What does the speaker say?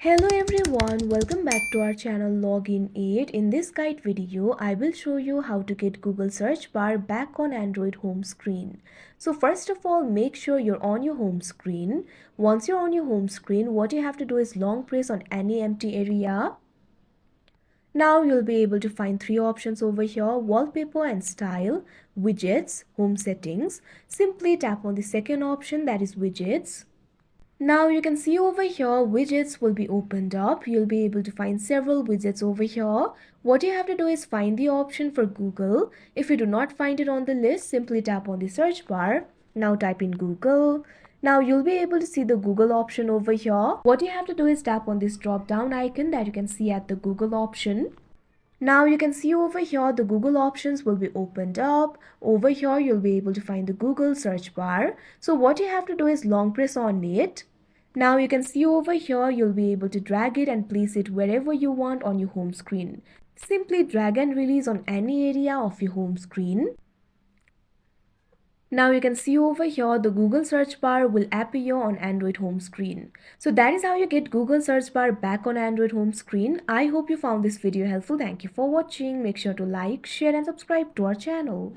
Hello everyone, welcome back to our channel Login 8. In this guide video, I will show you how to get Google search bar back on Android home screen. So first of all, make sure you're on your home screen. Once you're on your home screen, what you have to do is long press on any empty area. Now you'll be able to find three options over here: wallpaper and style, widgets, home settings. Simply tap on the second option, that is widgets. Now you can see over here widgets will be opened up. You'll be able to find several widgets over here. What you have to do is find the option for Google. If you do not find it on the list, simply tap on the search bar. Now type in Google. Now you'll be able to see the Google option over here. What you have to do is tap on this drop down icon that you can see at the Google option. Now you can see over here the Google options will be opened up. Over here you'll be able to find the Google search bar. So what you have to do is long press on it. Now you can see over here you'll be able to drag it and place it wherever you want on your home screen. Simply drag and release on any area of your home screen. Now you can see over here the Google search bar will appear on Android home screen. So that is how you get Google search bar back on Android home screen. I hope you found this video helpful. Thank you for watching. Make sure to like, share and subscribe to our channel.